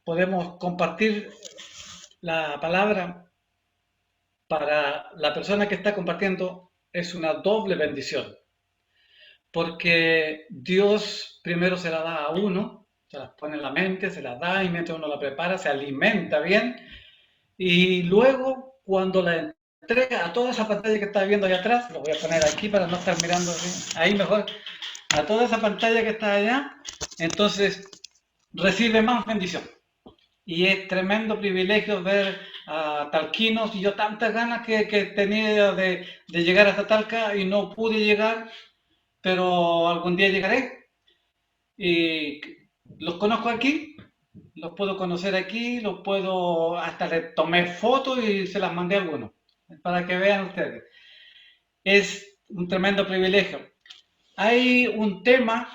podemos compartir la palabra para la persona que está compartiendo es una doble bendición, porque Dios primero se la da a uno, se las pone en la mente, se las da y mientras uno la prepara, se alimenta bien y luego cuando la entrega a toda esa pantalla que está viendo ahí atrás, lo voy a poner aquí para no estar mirando así, ahí mejor, a toda esa pantalla que está allá, entonces recibe más bendición. Y es tremendo privilegio ver a talquinos y yo tantas ganas que tenía de llegar hasta Talca y no pude llegar, pero algún día llegaré. Y los conozco aquí, los puedo conocer aquí, los puedo, hasta le tomé fotos y se las mandé a algunos, para que vean ustedes. Es un tremendo privilegio. Hay un tema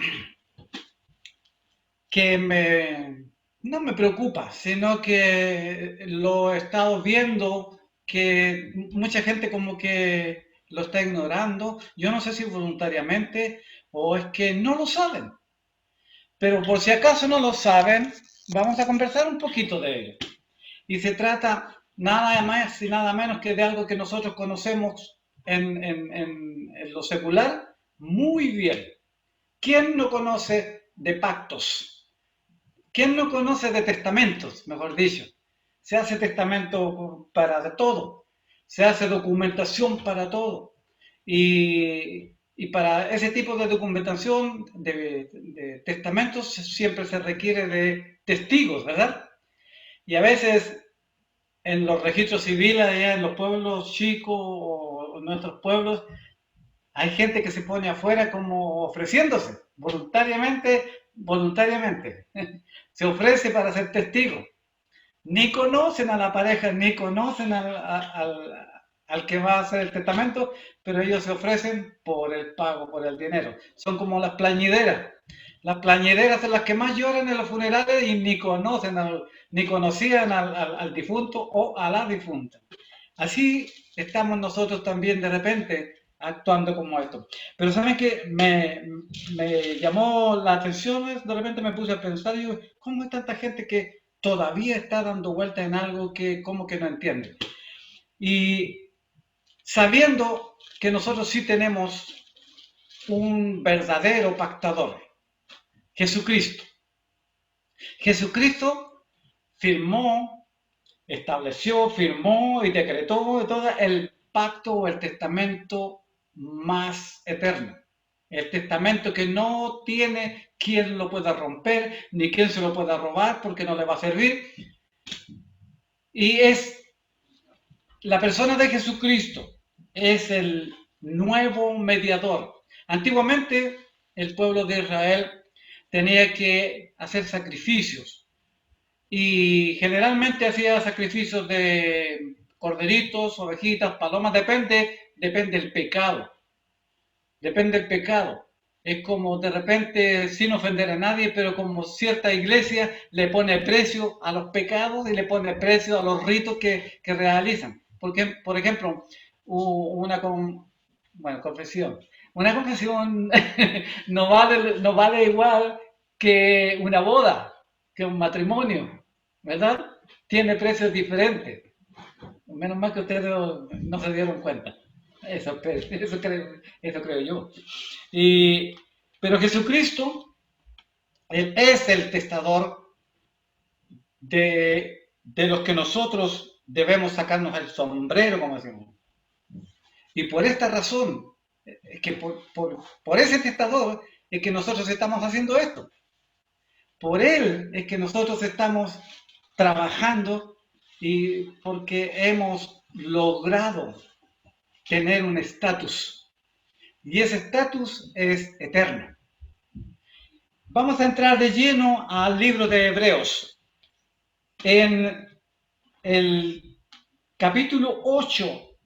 que no me preocupa, sino que lo he estado viendo que mucha gente como que lo está ignorando. Yo no sé si voluntariamente o es que no lo saben. Pero por si acaso no lo saben, vamos a conversar un poquito de ello. Y se trata nada más y nada menos que de algo que nosotros conocemos en lo secular muy bien. ¿Quién no conoce de pactos? ¿Quién no conoce de testamentos, mejor dicho? Se hace testamento para todo, se hace documentación para todo. Y para ese tipo de documentación, de testamentos, siempre se requiere de testigos, ¿verdad? Y a veces en los registros civiles, allá en los pueblos chicos o en nuestros pueblos, hay gente que se pone afuera como ofreciéndose, voluntariamente. Se ofrece para ser testigo. Ni conocen a la pareja, ni conocen al que va a hacer el testamento, pero ellos se ofrecen por el pago, por el dinero. Son como las plañideras. Las plañideras son las que más lloran en los funerales y ni conocen, ni conocían al difunto o a la difunta. Así estamos nosotros también de repente actuando como esto. Pero ¿saben qué? Me llamó la atención, de repente me puse a pensar, digo, ¿cómo hay tanta gente que todavía está dando vueltas en algo que como que no entiende? Y sabiendo que nosotros sí tenemos un verdadero pactador, Jesucristo. Jesucristo firmó, estableció, firmó y decretó todo el pacto o el testamento más eterno. El testamento que no tiene quien lo pueda romper, ni quien se lo pueda robar porque no le va a servir. Y es la persona de Jesucristo, es el nuevo mediador. Antiguamente el pueblo de Israel tenía que hacer sacrificios y generalmente hacía sacrificios de corderitos, ovejitas, palomas, depende del pecado. Depende del pecado. Es como de repente, sin ofender a nadie, pero como cierta iglesia le pone precio a los pecados y le pone precio a los ritos que realizan. Porque, por ejemplo, una confesión. Una confesión no vale igual que una boda, que un matrimonio, ¿verdad? Tiene precios diferentes. Menos mal que ustedes no se dieron cuenta. Eso creo yo. Y, pero Jesucristo, Él es el testador de los que nosotros debemos sacarnos el sombrero, como decimos. Y por esta razón, es que por ese testador es que nosotros estamos haciendo esto. Por Él es que nosotros estamos trabajando y porque hemos logrado tener un estatus. Y ese estatus es eterno. Vamos a entrar de lleno al libro de Hebreos. En el capítulo 8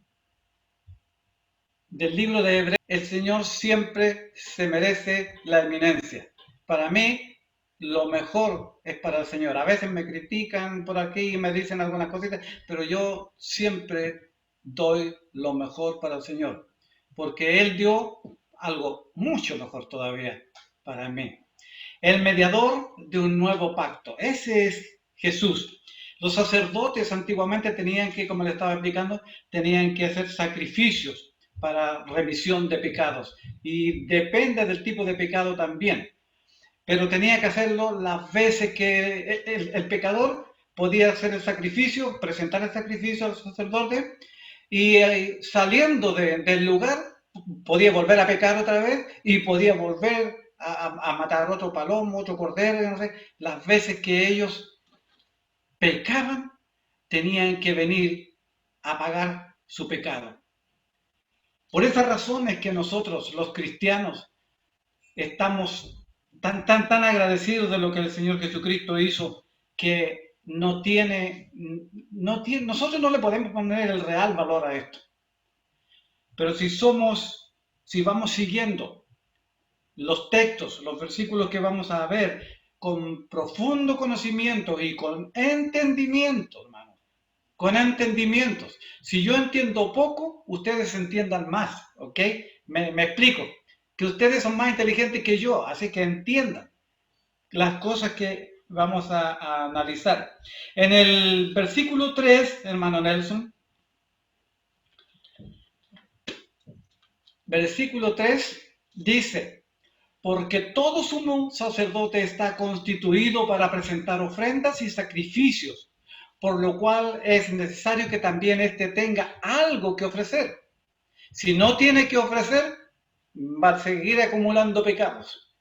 del libro de Hebreos, el Señor siempre se merece la eminencia. Para mí, lo mejor es para el Señor. A veces me critican por aquí y me dicen algunas cositas, pero yo siempre doy lo mejor para el Señor, porque Él dio algo mucho mejor todavía para mí. El mediador de un nuevo pacto. Ese es Jesús. Los sacerdotes antiguamente tenían que, como le estaba explicando, tenían que hacer sacrificios para remisión de pecados. Y depende del tipo de pecado también. Pero tenía que hacerlo las veces que el pecador podía hacer el sacrificio, presentar el sacrificio al sacerdote y saliendo del lugar podía volver a pecar otra vez y podía volver a matar otro palomo, otro cordero, no sé. Las veces que ellos pecaban tenían que venir a pagar su pecado. Por esa razón es que nosotros, los cristianos, estamos tan agradecidos de lo que el Señor Jesucristo hizo, que nosotros no le podemos poner el real valor a esto. Pero si vamos siguiendo los textos, los versículos que vamos a ver con profundo conocimiento y con entendimiento, hermanos, con entendimientos. Si yo entiendo poco, ustedes entiendan más, ¿ok? Me explico. Que ustedes son más inteligentes que yo, así que entiendan las cosas que vamos a analizar. En el versículo 3, hermano Nelson, versículo 3 dice: porque todo sumo sacerdote está constituido para presentar ofrendas y sacrificios, por lo cual es necesario que también éste tenga algo que ofrecer. Si no tiene que ofrecer, va a seguir acumulando pecados.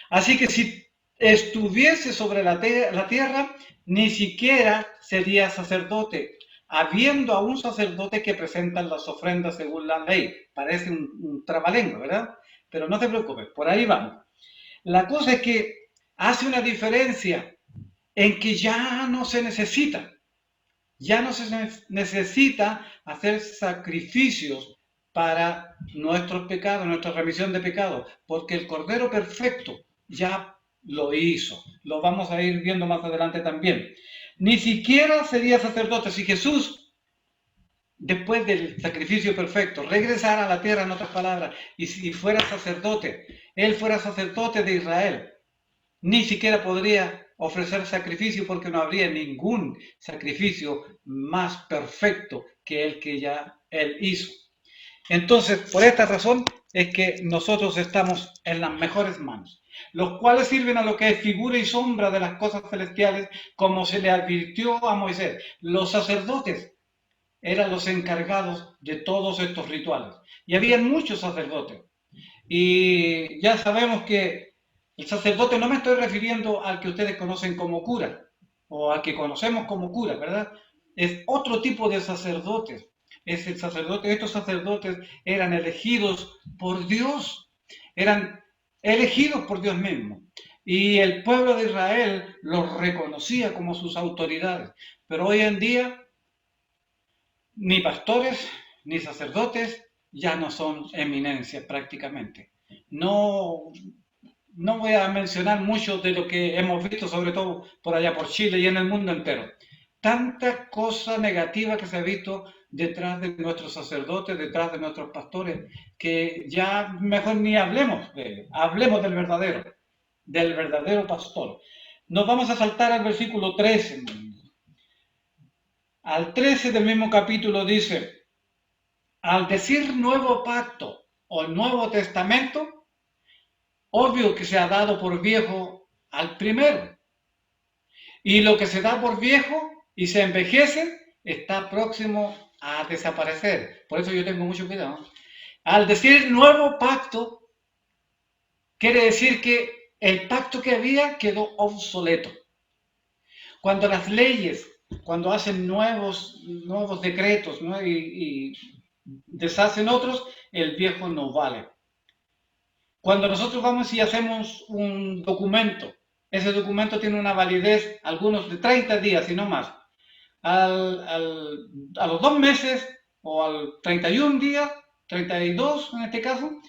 Así que si estuviese sobre la tierra, ni siquiera sería sacerdote, habiendo a un sacerdote que presenta las ofrendas según la ley. Parece un trabalengua, ¿verdad? Pero no te preocupes, por ahí vamos. La cosa es que hace una diferencia en que ya no se necesita hacer sacrificios para nuestros pecados, nuestra remisión de pecados, porque el Cordero Perfecto ya lo hizo. Lo vamos a ir viendo más adelante también. Ni siquiera sería sacerdote si Jesús, después del sacrificio perfecto, regresara a la tierra, en otras palabras, y si fuera sacerdote, él fuera sacerdote de Israel, ni siquiera podría ofrecer sacrificio porque no habría ningún sacrificio más perfecto que el que ya él hizo. Entonces, por esta razón es que nosotros estamos en las mejores manos, los cuales sirven a lo que es figura y sombra de las cosas celestiales, como se le advirtió a Moisés. Los sacerdotes eran los encargados de todos estos rituales. Y había muchos sacerdotes. Y ya sabemos que el sacerdote, no me estoy refiriendo al que ustedes conocen como cura, o al que conocemos como cura, ¿verdad? Es otro tipo de sacerdotes. Es el sacerdote, estos sacerdotes eran elegidos por Dios, eran elegidos por Dios mismo. Y el pueblo de Israel los reconocía como sus autoridades. Pero hoy en día, ni pastores, ni sacerdotes ya no son eminencias prácticamente. No, no voy a mencionar mucho de lo que hemos visto, sobre todo por allá por Chile y en el mundo entero. Tanta cosa negativa que se ha visto detrás de nuestros sacerdotes, detrás de nuestros pastores, que ya mejor ni hablemos de ellos, hablemos del verdadero pastor. Nos vamos a saltar al versículo 13. Al 13 del mismo capítulo dice: al decir nuevo pacto o nuevo testamento, obvio que se ha dado por viejo al primero. Y lo que se da por viejo y se envejece está próximo a desaparecer. Por eso yo tengo mucho cuidado. Al decir nuevo pacto, quiere decir que el pacto que había quedó obsoleto. Cuando las leyes, cuando hacen nuevos decretos, ¿no? y deshacen otros, el viejo no vale. Cuando nosotros vamos y hacemos un documento, ese documento tiene una validez, algunos de 30 días y no más. A los 2 meses o al 31 días, 32 en este caso,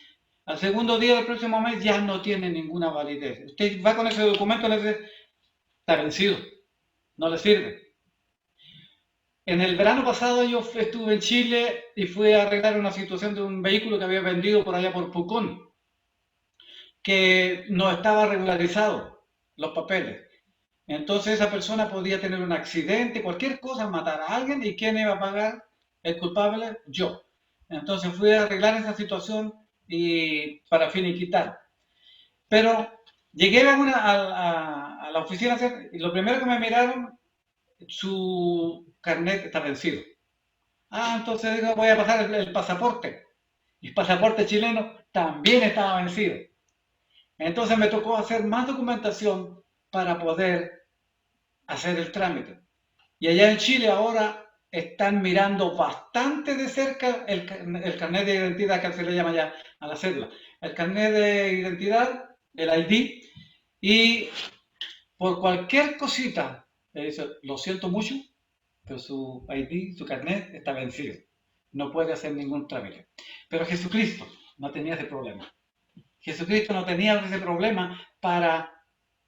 al segundo día del próximo mes ya no tiene ninguna validez. Usted va con ese documento y le dice: está vencido, no le sirve. En el verano pasado yo estuve en Chile y fui a arreglar una situación de un vehículo que había vendido por allá por Pucón, que no estaba regularizado los papeles. Entonces esa persona podía tener un accidente, cualquier cosa, matar a alguien, ¿y quién iba a pagar? El culpable, yo. Entonces fui a arreglar esa situación y para finiquitar. Pero llegué a la oficina y lo primero que me miraron, su carnet está vencido. Ah, entonces digo, voy a pasar el pasaporte. Y el pasaporte chileno también estaba vencido. Entonces me tocó hacer más documentación para poder hacer el trámite. Y allá en Chile ahora están mirando bastante de cerca el carnet de identidad, que se le llama ya a la cédula. El carnet de identidad, el ID, y por cualquier cosita, le dice, lo siento mucho, pero su ID, su carnet está vencido. No puede hacer ningún trámite. Pero Jesucristo no tenía ese problema. Jesucristo no tenía ese problema para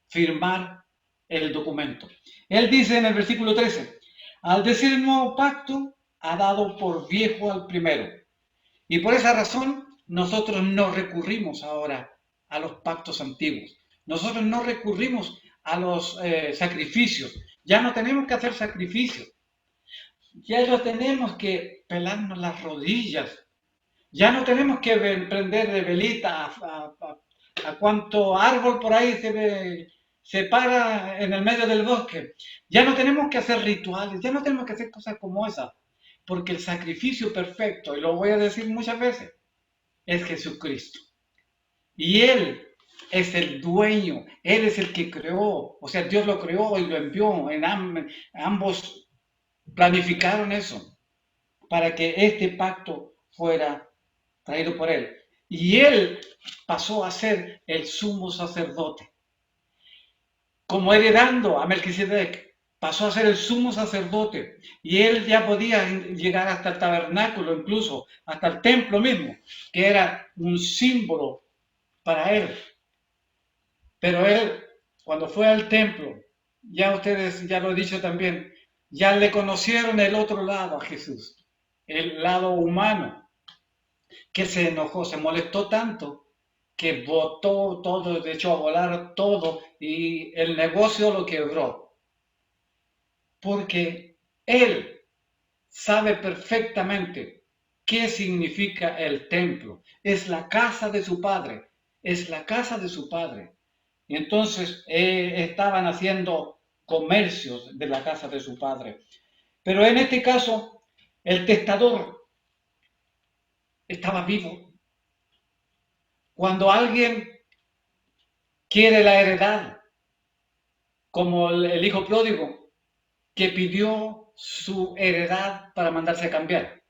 firmar el documento. Él dice en el versículo 13, al decir el nuevo pacto, ha dado por viejo al primero. Y por esa razón, nosotros no recurrimos ahora a los pactos antiguos. Nosotros no recurrimos a los sacrificios. Ya no tenemos que hacer sacrificios. Ya no tenemos que pelarnos las rodillas. Ya no tenemos que prender de velita a cuánto árbol por ahí se para en el medio del bosque. Ya no tenemos que hacer rituales, ya no tenemos que hacer cosas como esas, porque el sacrificio perfecto, y lo voy a decir muchas veces, es Jesucristo. Y Él es el dueño, Él es el que creó, o sea, Dios lo creó y lo envió, ambos planificaron eso, para que este pacto fuera traído por Él. Y Él pasó a ser el sumo sacerdote, como heredando a Melquisedec, pasó a ser el sumo sacerdote y él ya podía llegar hasta el tabernáculo, incluso hasta el templo mismo, que era un símbolo para él. Pero él, cuando fue al templo, ya ustedes, ya lo he dicho también, ya le conocieron el otro lado a Jesús, el lado humano, que se enojó, se molestó tanto que botó todo, echó a volar todo y el negocio lo quebró. Porque él sabe perfectamente qué significa el templo. Es la casa de su padre, es la casa de su padre. Y entonces estaban haciendo comercios de la casa de su padre. Pero en este caso, el testador estaba vivo. Cuando alguien quiere la heredad, como el hijo pródigo, que pidió su heredad para mandarse a cambiar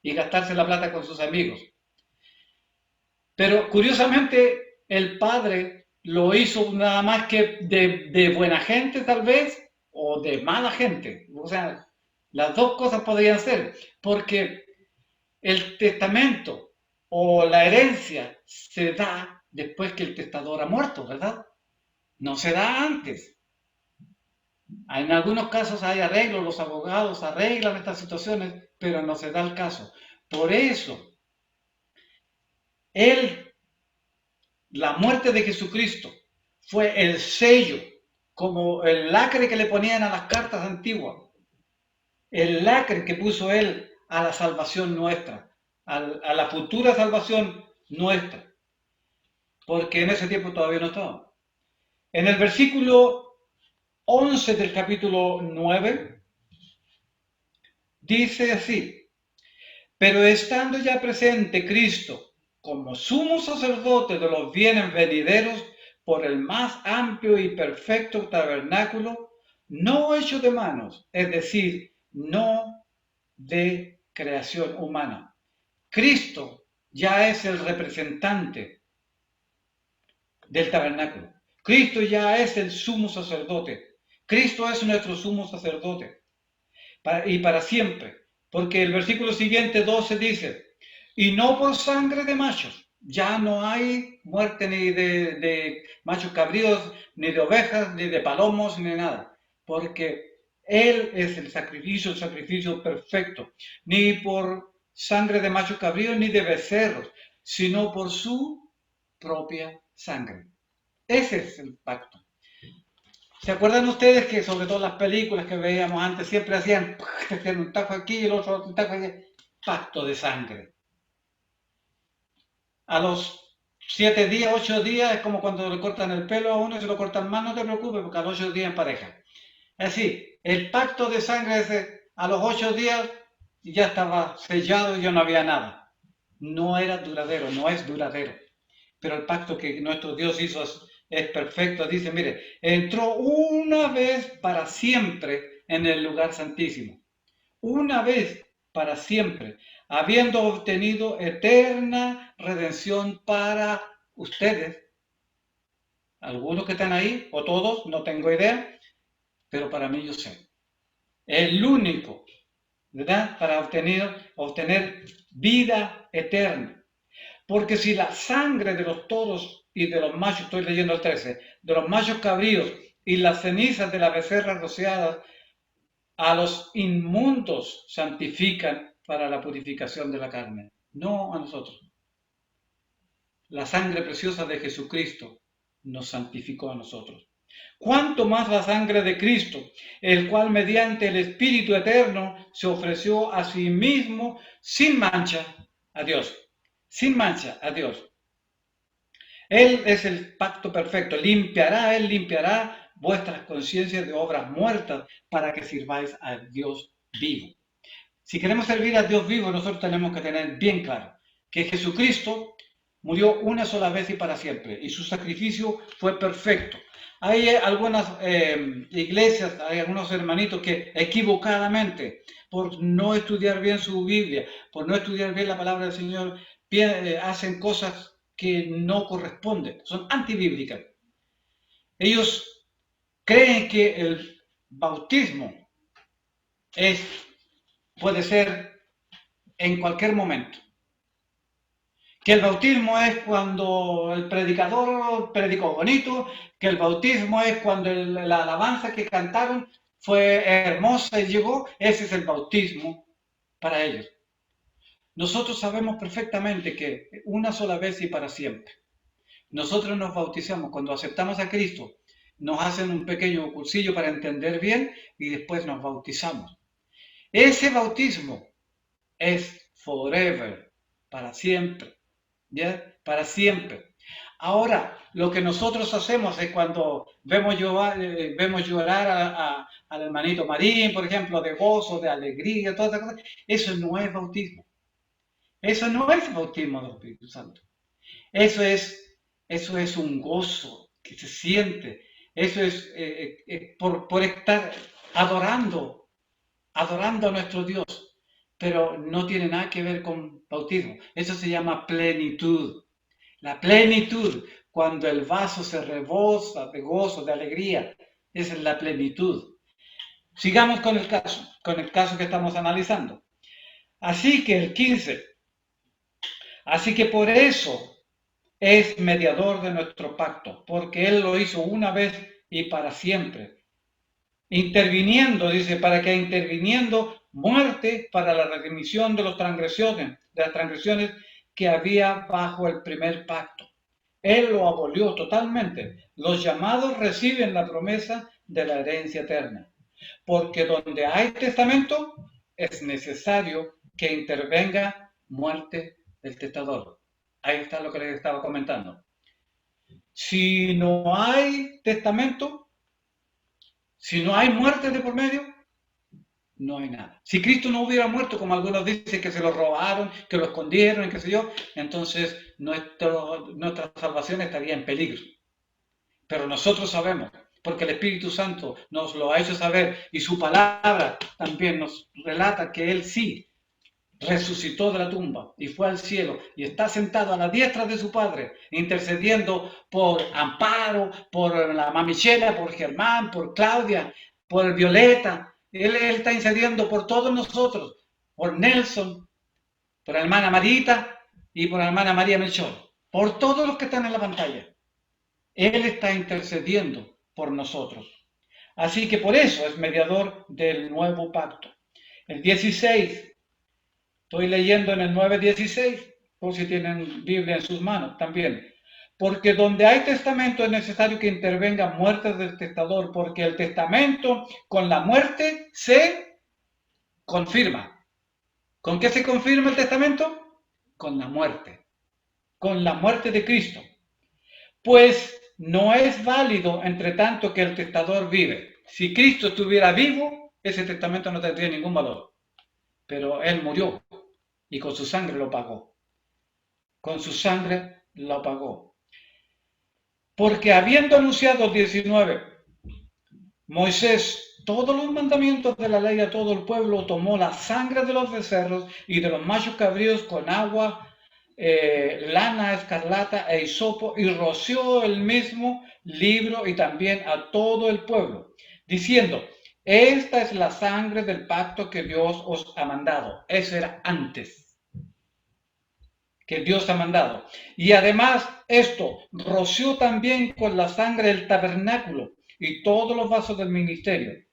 y gastarse la plata con sus amigos. Pero curiosamente, el padre lo hizo nada más que de buena gente tal vez, o de mala gente. O sea, las dos cosas podrían ser, porque el testamento o la herencia se da después que el testador ha muerto, ¿verdad? No se da antes. En algunos casos hay arreglos, los abogados arreglan estas situaciones, pero no se da el caso. Por eso, la muerte de Jesucristo fue el sello, como el lacre que le ponían a las cartas antiguas, el lacre que puso él a la salvación nuestra, a la futura salvación nuestra, porque en ese tiempo todavía no estaba. En el versículo 11 del capítulo 9, dice así, pero estando ya presente Cristo como sumo sacerdote de los bienes venideros por el más amplio y perfecto tabernáculo, no hecho de manos, es decir, no de creación humana. Cristo ya es el representante del tabernáculo. Cristo ya es el sumo sacerdote. Cristo es nuestro sumo sacerdote y para siempre. Porque el versículo siguiente 12 dice, y no por sangre de machos, ya no hay muerte ni de machos cabríos, ni de ovejas, ni de palomos, ni nada, porque Él es el sacrificio perfecto, ni por sangre de machos cabríos, ni de becerros, sino por su propia sangre. Ese es el pacto. ¿Se acuerdan ustedes que sobre todo las películas que veíamos antes siempre hacían un tajo aquí y el otro un tajo aquí? Pacto de sangre. A los 7 días, 8 días, es como cuando le cortan el pelo a uno y se lo cortan más, no te preocupes, porque a los 8 días en pareja. Es decir, el pacto de sangre a los 8 días ya estaba sellado y ya no había nada. No era duradero, no es duradero. Pero el pacto que nuestro Dios hizo es perfecto. Dice, mire, entró una vez para siempre en el lugar santísimo. Una vez para siempre, habiendo obtenido eterna redención para ustedes. Algunos que están ahí, o todos, no tengo idea, pero para mí yo sé. El único, ¿verdad? Para obtener vida eterna. Porque si la sangre de los toros y de los machos, estoy leyendo el 13, de los machos cabríos y las cenizas de la becerra rociadas a los inmundos santifican para la purificación de la carne, no a nosotros. La sangre preciosa de Jesucristo nos santificó a nosotros. ¿Cuánto más la sangre de Cristo, el cual mediante el Espíritu Eterno se ofreció a sí mismo sin mancha a Dios? Sin mancha a Dios. Él es el pacto perfecto. Él limpiará vuestras conciencias de obras muertas para que sirváis a Dios vivo. Si queremos servir a Dios vivo, nosotros tenemos que tener bien claro que Jesucristo murió una sola vez y para siempre, y su sacrificio fue perfecto. Hay algunas iglesias, hay algunos hermanitos que equivocadamente, por no estudiar bien su Biblia, por no estudiar bien la palabra del Señor, hacen cosas que no corresponden, son antibíblicas. Ellos creen que el bautismo puede ser en cualquier momento. Que el bautismo es cuando el predicador predicó bonito, que el bautismo es cuando la alabanza que cantaron fue hermosa y llegó, ese es el bautismo para ellos. Nosotros sabemos perfectamente que una sola vez y para siempre. Nosotros nos bautizamos cuando aceptamos a Cristo, nos hacen un pequeño cursillo para entender bien y después nos bautizamos. Ese bautismo es forever, para siempre. ¿Ya? Para siempre. Ahora, lo que nosotros hacemos es cuando vemos llorar al hermanito Marín, por ejemplo, de gozo, de alegría, todas esas cosas, eso no es bautismo. Eso no es bautismo del Espíritu Santo. Eso es un gozo que se siente. Eso es por estar adorando a nuestro Dios, pero no tiene nada que ver con bautismo. Eso se llama plenitud. La plenitud, cuando el vaso se rebosa de gozo, de alegría, esa es la plenitud. Sigamos con el caso que estamos analizando. Así que el 15, así que por eso es mediador de nuestro pacto, porque Él lo hizo una vez y para siempre. Interviniendo, dice, para que interviniendo muerte para la remisión de las transgresiones que había bajo el primer pacto. Él lo abolió totalmente. Los llamados reciben la promesa de la herencia eterna. Porque donde hay testamento, es necesario que intervenga muerte del testador. Ahí está lo que les estaba comentando. Si no hay testamento, si no hay muerte de por medio, no hay nada. Si Cristo no hubiera muerto, como algunos dicen que se lo robaron, que lo escondieron, qué sé yo, entonces nuestra salvación estaría en peligro. Pero nosotros sabemos, porque el Espíritu Santo nos lo ha hecho saber y su palabra también nos relata que Él sí resucitó de la tumba y fue al cielo y está sentado a la diestra de su Padre, intercediendo por Amparo, por la Mamichela, por Germán, por Claudia, por Violeta. Él está intercediendo por todos nosotros, por Nelson, por la hermana Marita y por la hermana María Melchor, por todos los que están en la pantalla. Él está intercediendo por nosotros. Así que por eso es mediador del nuevo pacto. El 16, estoy leyendo en el 9:16, por si tienen Biblia en sus manos también. porque donde hay testamento es necesario que intervenga muerte del testador, porque el testamento con la muerte se confirma. ¿Con qué se confirma el testamento? Con la muerte de Cristo. Pues no es válido entre tanto que el testador vive. Si Cristo estuviera vivo, ese testamento no tendría ningún valor. Pero Él murió y con su sangre lo pagó. Con su sangre lo pagó. Porque habiendo anunciado 19, Moisés todos los mandamientos de la ley a todo el pueblo, tomó la sangre de los becerros y de los machos cabríos con agua, lana escarlata e hisopo, y roció el mismo libro y también a todo el pueblo, diciendo: esta es la sangre del pacto que Dios os ha mandado. Eso era antes, que Dios ha mandado. Y además esto roció también con la sangre del tabernáculo y todos los vasos del ministerio.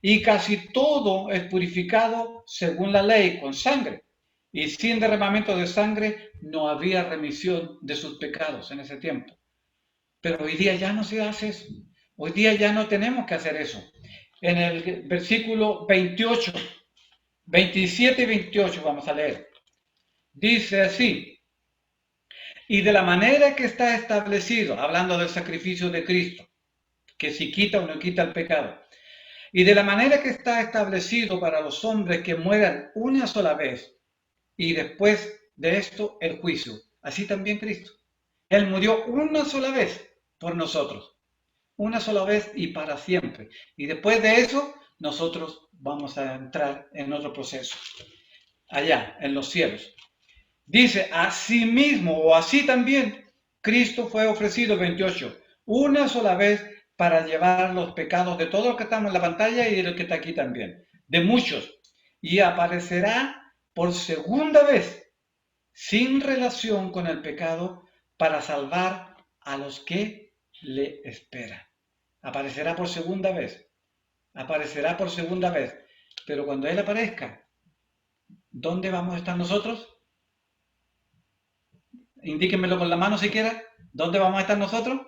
Y casi todo es purificado según la ley con sangre. Y sin derramamiento de sangre no había remisión de sus pecados en ese tiempo. Pero hoy día ya no se hace eso. Hoy día ya no tenemos que hacer eso. En el versículo 28, 27 y 28 vamos a leer. Dice así: y de la manera que está establecido, hablando del sacrificio de Cristo, que si quita o no quita el pecado, y de la manera que está establecido para los hombres que mueran una sola vez, y después de esto el juicio. Así también Cristo. Él murió una sola vez por nosotros, una sola vez y para siempre. Y después de eso, nosotros vamos a entrar en otro proceso, allá, en los cielos. Dice: así mismo o así también, Cristo fue ofrecido, 28, una sola vez para llevar los pecados de todos los que estamos en la pantalla y de los que está aquí también, de muchos, y aparecerá por segunda vez, sin relación con el pecado, para salvar a los que le esperan. Aparecerá por segunda vez, pero cuando Él aparezca, ¿dónde vamos a estar nosotros? Indíquenmelo con la mano siquiera. ¿Dónde vamos a estar nosotros?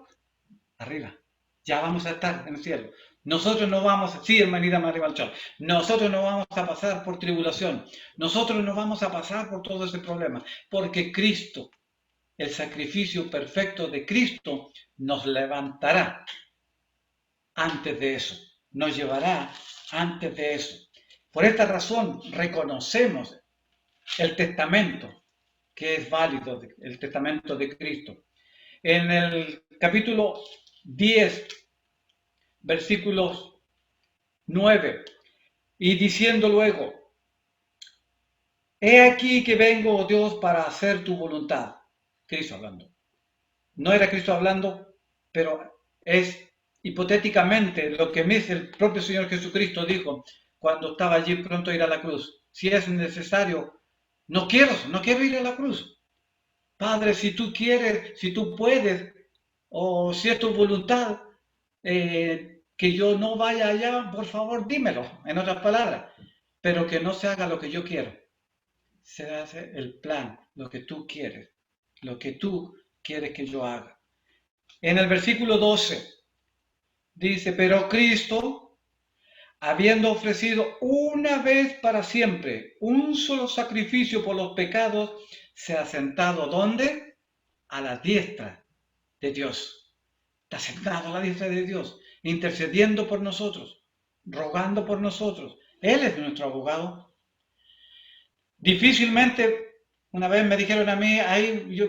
Arriba. Ya vamos a estar en el cielo. Nosotros no vamos, sí, hermanita María Balchón, nosotros no vamos a pasar por tribulación. Nosotros no vamos a pasar por todo ese problema. Porque Cristo, el sacrificio perfecto de Cristo, nos levantará antes de eso. Nos llevará antes de eso. Por esta razón reconocemos el testamento que es válido, el testamento de Cristo. En el capítulo 10, versículos 9, y diciendo luego: he aquí que vengo, oh Dios, para hacer tu voluntad. Cristo hablando. No era Cristo hablando, pero es hipotéticamente lo que el propio Señor Jesucristo dijo cuando estaba allí pronto a ir a la cruz. Si es necesario, no quiero ir a la cruz. Padre, si tú quieres, si tú puedes, o si es tu voluntad, que yo no vaya allá, por favor, dímelo, en otras palabras, pero que no se haga lo que yo quiero. Se hace el plan, lo que tú quieres que yo haga. En el versículo 12 dice: pero Cristo, habiendo ofrecido una vez para siempre un solo sacrificio por los pecados, se ha sentado, ¿dónde? A la diestra de Dios. Está sentado a la diestra de Dios, intercediendo por nosotros, rogando por nosotros. Él es nuestro abogado. Difícilmente, una vez me dijeron a mí, ahí yo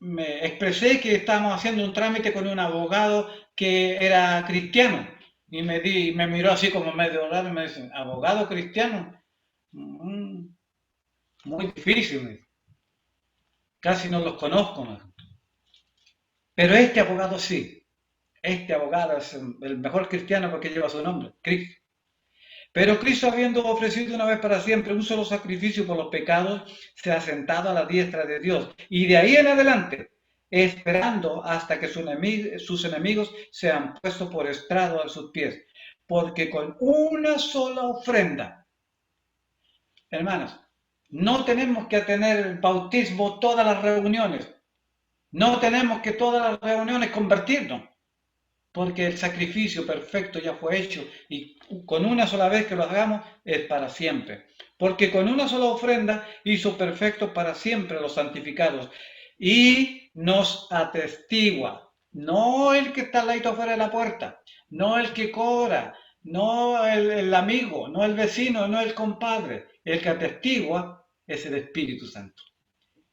me expresé que estábamos haciendo un trámite con un abogado que era cristiano. Y me miró así como medio raro y me dice: ¿abogado cristiano? Muy difícil. Casi no los conozco. Pero este abogado sí. Este abogado es el mejor cristiano porque lleva su nombre, Cristo. Pero Cristo, habiendo ofrecido una vez para siempre un solo sacrificio por los pecados, se ha sentado a la diestra de Dios. Y de ahí en adelante, esperando hasta que sus enemigos sean puestos por estrado a sus pies. Porque con una sola ofrenda, hermanos, no tenemos que tener bautismo todas las reuniones. No tenemos que todas las reuniones convertirnos, porque el sacrificio perfecto ya fue hecho y con una sola vez que lo hagamos es para siempre. Porque con una sola ofrenda hizo perfecto para siempre los santificados y nos atestigua, no el que está al lado afuera de la puerta, no el que cobra, no el amigo, no el vecino, no el compadre, el que atestigua es el Espíritu Santo.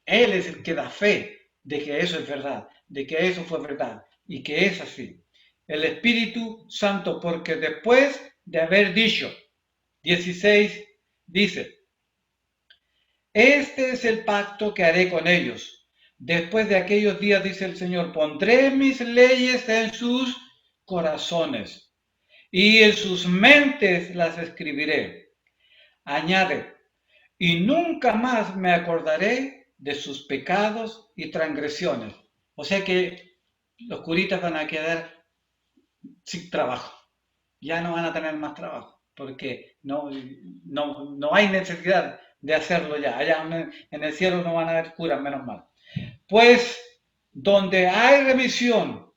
Él es el que da fe de que eso es verdad, de que eso fue verdad y que es así. El Espíritu Santo, porque después de haber dicho, 16, dice, este es el pacto que haré con ellos. Después de aquellos días, dice el Señor, pondré mis leyes en sus corazones y en sus mentes las escribiré. Añade, y nunca más me acordaré de sus pecados y transgresiones. O sea que los curitas van a quedar sin trabajo, ya no van a tener más trabajo, porque no hay necesidad de hacerlo ya. Allá en el cielo no van a haber curas, menos mal. Pues donde hay remisión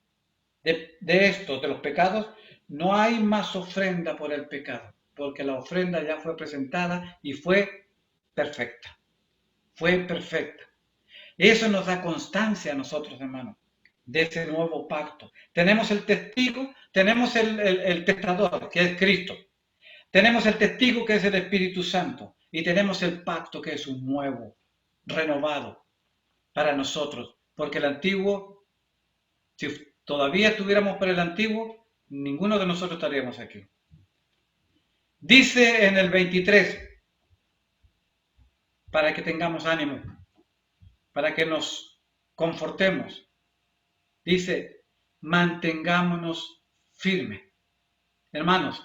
de esto, de los pecados, no hay más ofrenda por el pecado, porque la ofrenda ya fue presentada y fue perfecta. Fue perfecta. Eso nos da constancia a nosotros, hermanos, de ese nuevo pacto. Tenemos el testigo, tenemos el testador, que es Cristo. Tenemos el testigo, que es el Espíritu Santo. Y tenemos el pacto, que es un nuevo, renovado para nosotros. Porque el antiguo, si todavía estuviéramos por el antiguo, ninguno de nosotros estaríamos aquí. Dice en el 23, para que tengamos ánimo, para que nos confortemos. Dice, mantengámonos firmes. Hermanos,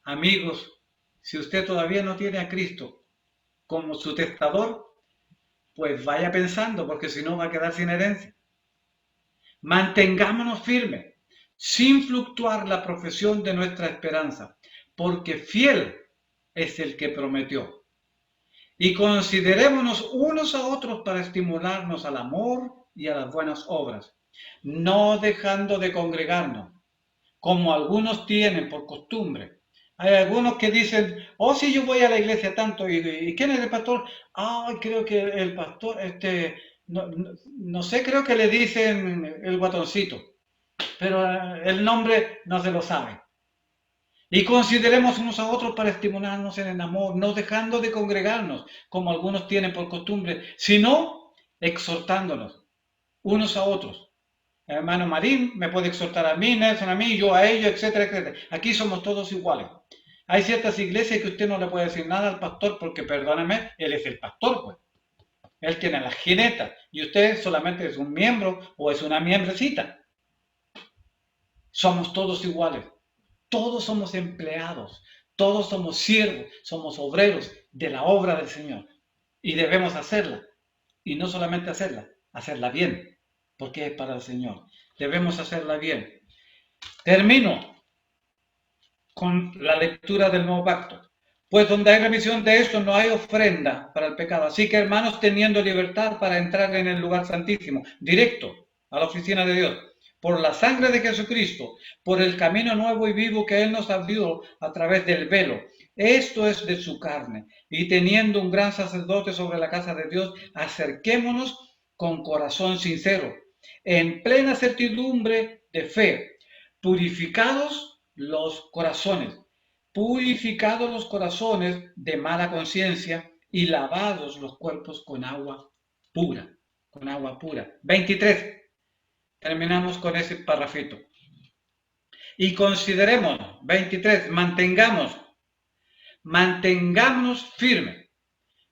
amigos, si usted todavía no tiene a Cristo como su testador, pues vaya pensando, porque si no va a quedar sin herencia. Mantengámonos firmes, sin fluctuar la profesión de nuestra esperanza, porque fiel es el que prometió. Y considerémonos unos a otros para estimularnos al amor y a las buenas obras, no dejando de congregarnos, como algunos tienen por costumbre. Hay algunos que dicen, oh, sí, yo voy a la iglesia tanto, ¿y quién es el pastor? Ah, creo que el pastor, no sé, creo que le dicen el guatoncito, pero el nombre no se lo sabe. Y consideremos unos a otros para estimularnos en el amor, no dejando de congregarnos, como algunos tienen por costumbre, sino exhortándonos unos a otros. Hermano Marín me puede exhortar a mí, Nelson a mí, yo a ellos, etcétera, etcétera. Aquí somos todos iguales. Hay ciertas iglesias que usted no le puede decir nada al pastor porque, perdóneme, él es el pastor, pues. Él tiene la jineta y usted solamente es un miembro o es una miembrecita. Somos todos iguales. Todos somos empleados, todos somos siervos, somos obreros de la obra del Señor. Y debemos hacerla. Y no solamente hacerla, hacerla bien, porque es para el Señor. Debemos hacerla bien. Termino con la lectura del nuevo pacto. Pues donde hay remisión de esto no hay ofrenda para el pecado. Así que, hermanos, teniendo libertad para entrar en el lugar santísimo, directo a la oficina de Dios, por la sangre de Jesucristo, por el camino nuevo y vivo que Él nos abrió a través del velo. Esto es de su carne. Y teniendo un gran sacerdote sobre la casa de Dios, acerquémonos con corazón sincero, en plena certidumbre de fe, purificados los corazones, de mala conciencia y lavados los cuerpos con agua pura, 23. Terminamos con ese parrafito. Y consideremos, 23, mantengámonos firmes,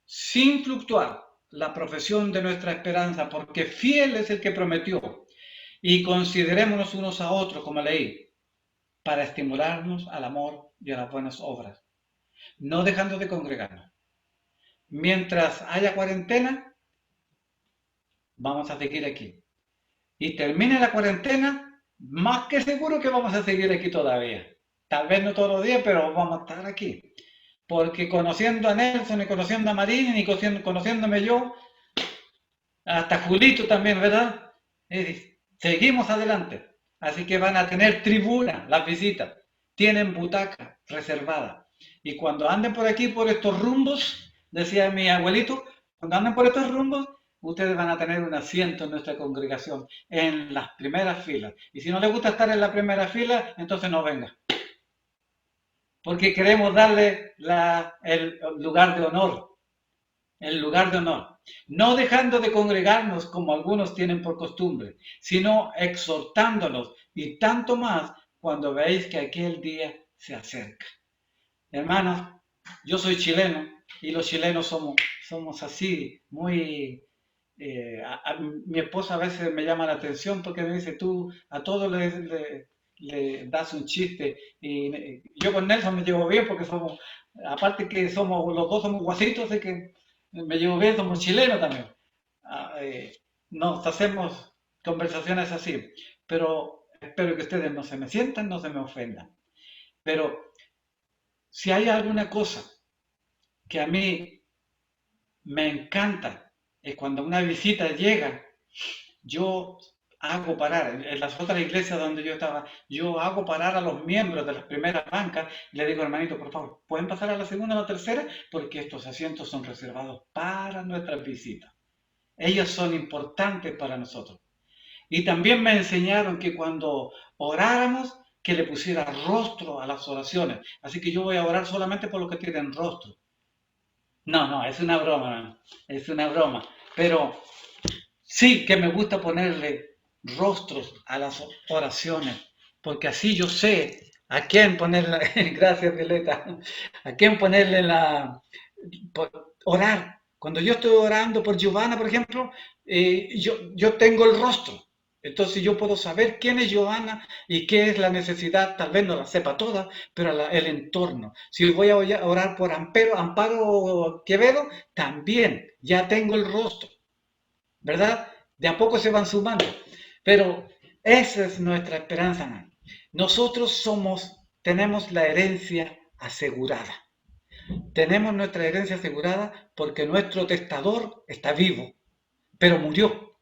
sin fluctuar la profesión de nuestra esperanza, porque fiel es el que prometió. Y considerémonos unos a otros, como leí, para estimularnos al amor y a las buenas obras, no dejando de congregarnos. Mientras haya cuarentena, vamos a seguir aquí. Y termine la cuarentena, más que seguro que vamos a seguir aquí todavía. Tal vez no todos los días, pero vamos a estar aquí. Porque conociendo a Nelson y conociendo a Marín y conociéndome yo, hasta Julito también, ¿verdad? Seguimos adelante. Así que van a tener tribuna las visitas. Tienen butaca reservada. Y cuando anden por aquí, por estos rumbos, decía mi abuelito, cuando anden por estos rumbos, ustedes van a tener un asiento en nuestra congregación, en las primeras filas. Y si no les gusta estar en la primera fila, entonces no venga. Porque queremos darle el lugar de honor. El lugar de honor, no dejando de congregarnos como algunos tienen por costumbre, sino exhortándonos y tanto más cuando veis que aquel día se acerca. Hermanos, yo soy chileno y los chilenos somos así, muy... mi esposa a veces me llama la atención porque me dice, tú a todos le das un chiste y yo con Nelson me llevo bien porque somos, aparte que somos, los dos somos guasitos, así que me llevo bien, somos chilenos también. Ah, nos hacemos conversaciones así, pero espero que ustedes no se me sientan, no se me ofendan. Pero si hay alguna cosa que a mí me encanta, es cuando una visita llega, yo hago parar, en las otras iglesias donde yo estaba, yo hago parar a los miembros de las primeras bancas y le digo, hermanito, por favor, ¿pueden pasar a la segunda o la tercera? Porque estos asientos son reservados para nuestras visitas. Ellos son importantes para nosotros. Y también me enseñaron que cuando oráramos, que le pusiera rostro a las oraciones. Así que yo voy a orar solamente por los que tienen rostro. No, no, es una broma, es una broma. Pero sí que me gusta ponerle rostros a las oraciones, porque así yo sé a quién ponerle, gracias Violeta, a quién ponerle orar. Cuando yo estoy orando por Giovanna, por ejemplo, yo tengo el rostro. Entonces yo puedo saber quién es Giovanna y qué es la necesidad, tal vez no la sepa toda, pero el entorno. Si voy a orar por Amparo Quevedo, también ya tengo el rostro. ¿Verdad? De a poco se van sumando. Pero esa es nuestra esperanza, man. Nosotros tenemos la herencia asegurada. Tenemos nuestra herencia asegurada porque nuestro testador está vivo, pero murió.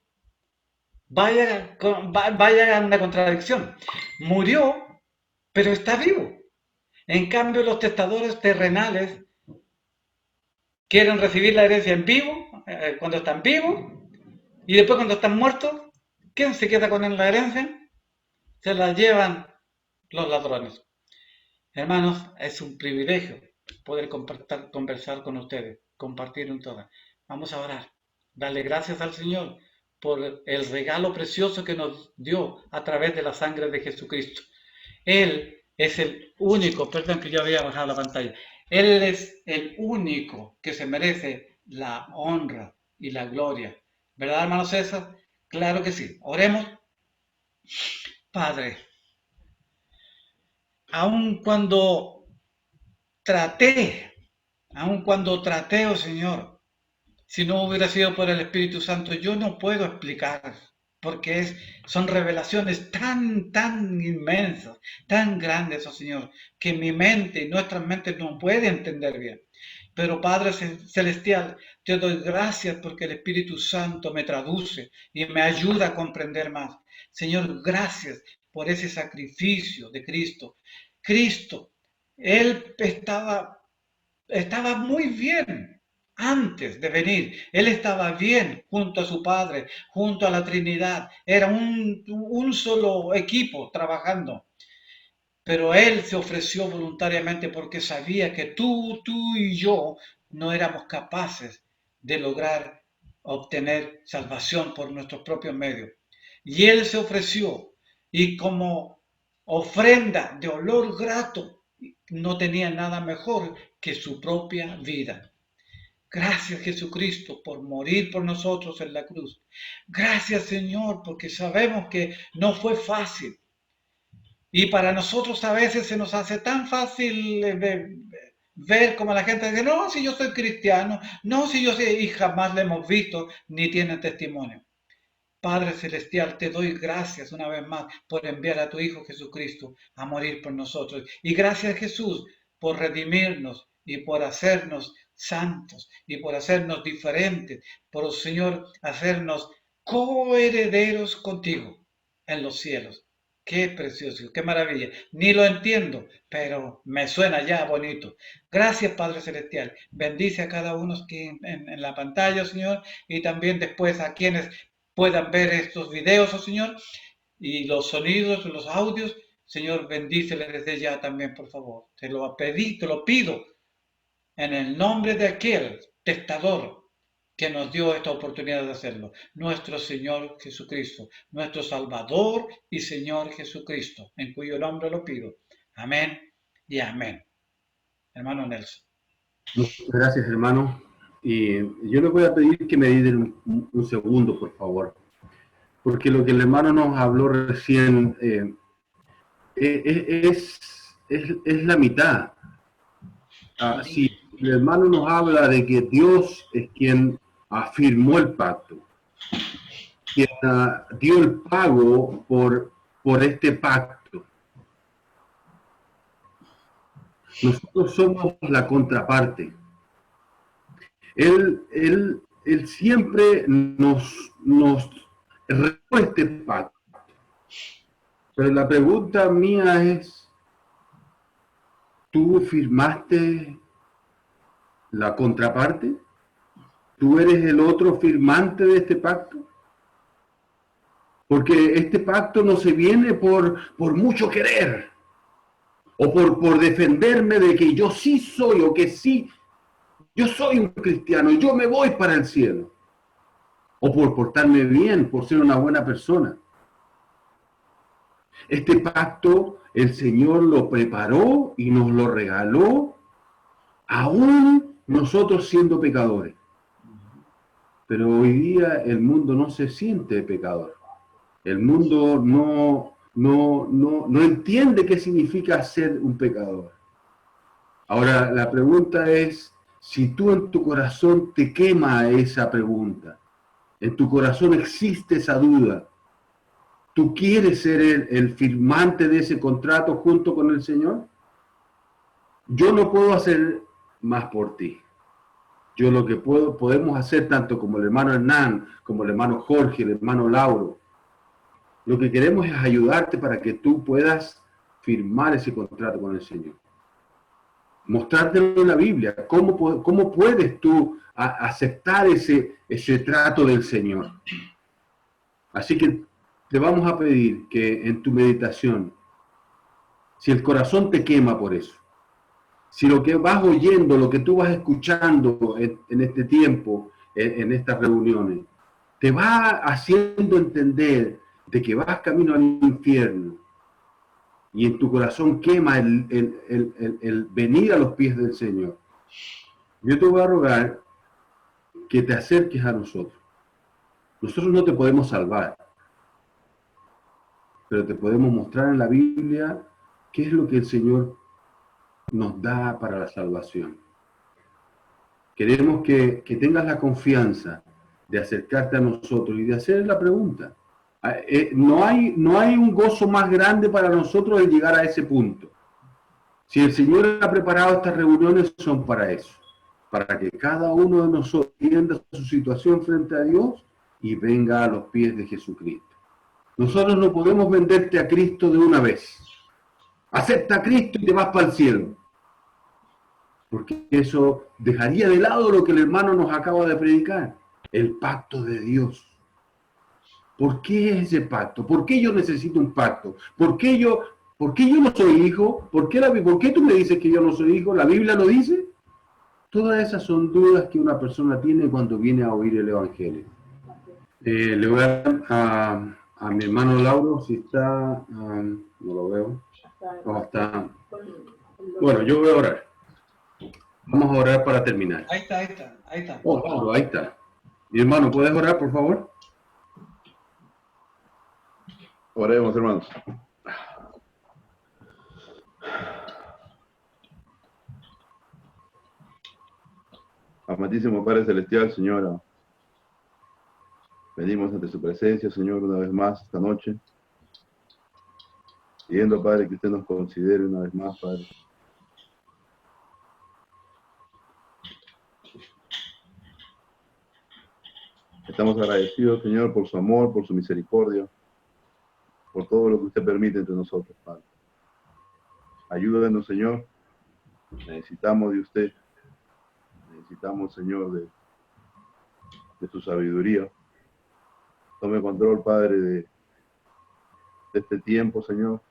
Vaya una contradicción. Murió, pero está vivo. En cambio, los testadores terrenales quieren recibir la herencia en vivo, cuando están vivos, y después cuando están muertos, ¿quién se queda con la herencia? Se la llevan los ladrones. Hermanos, es un privilegio poder conversar con ustedes, compartir un todo. Vamos a orar, darle gracias al Señor por el regalo precioso que nos dio a través de la sangre de Jesucristo. Él es el único, perdón que yo había bajado la pantalla, Él es el único que se merece la honra y la gloria. ¿Verdad, hermano César? Claro que sí. Oremos. Padre, aun cuando traté, oh Señor, si no hubiera sido por el Espíritu Santo, yo no puedo explicar, porque son revelaciones tan inmensas, tan grandes, oh Señor, que mi mente y nuestras mentes no pueden entender bien. Pero Padre Celestial, te doy gracias porque el Espíritu Santo me traduce y me ayuda a comprender más. Señor, gracias por ese sacrificio de Cristo. Cristo, Él estaba muy bien antes de venir. Él estaba bien junto a su Padre, junto a la Trinidad. Era un solo equipo trabajando. Pero Él se ofreció voluntariamente porque sabía que tú y yo no éramos capaces de lograr obtener salvación por nuestros propios medios. Y Él se ofreció y como ofrenda de olor grato no tenía nada mejor que su propia vida. Gracias Jesucristo por morir por nosotros en la cruz. Gracias Señor porque sabemos que no fue fácil. Y para nosotros a veces se nos hace tan fácil ver como la gente dice, no, si yo soy cristiano, no, si yo soy, y jamás le hemos visto ni tienen testimonio. Padre Celestial, te doy gracias una vez más por enviar a tu Hijo Jesucristo a morir por nosotros. Y gracias Jesús por redimirnos y por hacernos santos y por hacernos diferentes, por Señor hacernos coherederos contigo en los cielos. Qué precioso, qué maravilla. Ni lo entiendo, pero me suena ya bonito. Gracias, Padre Celestial. Bendice a cada uno aquí en la pantalla, Señor, y también después a quienes puedan ver estos videos, oh Señor, y los sonidos, los audios. Señor, bendícele desde ya también, por favor. Te lo pedí, te lo pido en el nombre de aquel testador que nos dio esta oportunidad de hacerlo, nuestro Señor Jesucristo, nuestro Salvador y Señor Jesucristo, en cuyo nombre lo pido. Amén y amén. Hermano Nelson. Muchas gracias, hermano. Y yo le voy a pedir que me den un segundo, por favor, porque lo que el hermano nos habló recién es la mitad. Si el hermano nos habla de que Dios es quien afirmó el pacto, quien dio el pago por este pacto. Nosotros somos la contraparte. Él siempre nos regó este pacto. Pero la pregunta mía es, ¿tú firmaste la contraparte? ¿Tú eres el otro firmante de este pacto? Porque este pacto no se viene por mucho querer o por defenderme de que yo sí soy o que sí, yo soy un cristiano, yo me voy para el cielo. O por portarme bien, por ser una buena persona. Este pacto el Señor lo preparó y nos lo regaló, aún nosotros siendo pecadores. Pero hoy día el mundo no se siente pecador. El mundo no entiende qué significa ser un pecador. Ahora, la pregunta es, si tú en tu corazón te quema esa pregunta, en tu corazón existe esa duda, ¿tú quieres ser el firmante de ese contrato junto con el Señor? Yo no puedo hacer más por ti. Yo lo que podemos hacer tanto como el hermano Hernán, como el hermano Jorge, el hermano Lauro, lo que queremos es ayudarte para que tú puedas firmar ese contrato con el Señor. Mostrártelo en la Biblia. ¿Cómo puedes tú aceptar ese trato del Señor? Así que te vamos a pedir que en tu meditación, si el corazón te quema por eso, si lo que vas oyendo, lo que tú vas escuchando en este tiempo, en estas reuniones, te va haciendo entender de que vas camino al infierno y en tu corazón quema el venir a los pies del Señor, yo te voy a rogar que te acerques a nosotros. Nosotros no te podemos salvar, pero te podemos mostrar en la Biblia qué es lo que el Señor nos da para la salvación. Queremos que tengas la confianza de acercarte a nosotros y de hacer la pregunta. No hay un gozo más grande para nosotros de llegar a ese punto. Si el Señor ha preparado estas reuniones, son para eso, para que cada uno de nosotros entienda su situación frente a Dios y venga a los pies de Jesucristo. Nosotros no podemos venderte a Cristo de una vez. Acepta a Cristo y te vas para el cielo. Porque eso dejaría de lado lo que el hermano nos acaba de predicar, el pacto de Dios. ¿Por qué es ese pacto? ¿Por qué yo necesito un pacto? ¿Por qué yo no soy hijo? ¿Por qué tú me dices que yo no soy hijo? ¿La Biblia lo dice? Todas esas son dudas que una persona tiene cuando viene a oír el Evangelio. Le voy a dar a mi hermano Lauro, si está, no lo veo. No, está. Bueno, yo voy a orar. Vamos a orar para terminar. Ahí está. Oh, claro, ahí está. Mi hermano, ¿puedes orar, por favor? Oremos, hermanos. Amantísimo Padre Celestial, Señora, venimos ante su presencia, Señor, una vez más esta noche, pidiendo, Padre, que usted nos considere una vez más, Padre. Estamos agradecidos, Señor, por su amor, por su misericordia, por todo lo que usted permite entre nosotros, Padre. Ayúdanos, Señor. Necesitamos de usted. Necesitamos, Señor, de su sabiduría. Tome control, Padre, de este tiempo, Señor,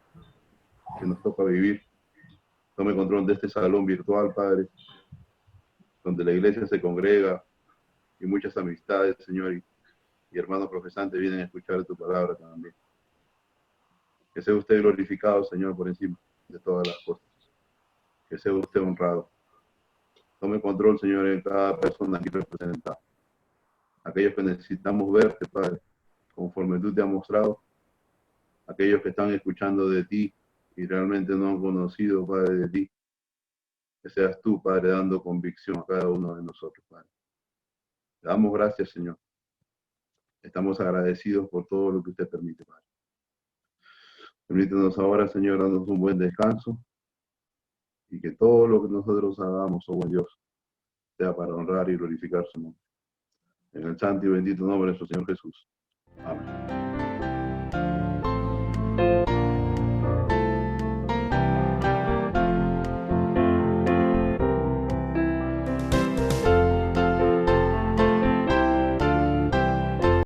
que nos toca vivir. Tome control de este salón virtual, Padre, donde la iglesia se congrega y muchas amistades, Señor, y hermanos profesantes vienen a escuchar tu palabra también. Que sea usted glorificado, Señor, por encima de todas las cosas. Que sea usted honrado. Tome control, Señor, en cada persona aquí representada. Aquellos que necesitamos verte, Padre, conforme tú te has mostrado. Aquellos que están escuchando de ti y realmente no han conocido, Padre, de ti. Que seas tú, Padre, dando convicción a cada uno de nosotros, Padre. Te damos gracias, Señor. Estamos agradecidos por todo lo que usted permite, Padre. Permítenos ahora, Señor, darnos un buen descanso y que todo lo que nosotros hagamos, oh buen Dios, sea para honrar y glorificar su nombre. En el santo y bendito nombre de nuestro Señor Jesús. Amén.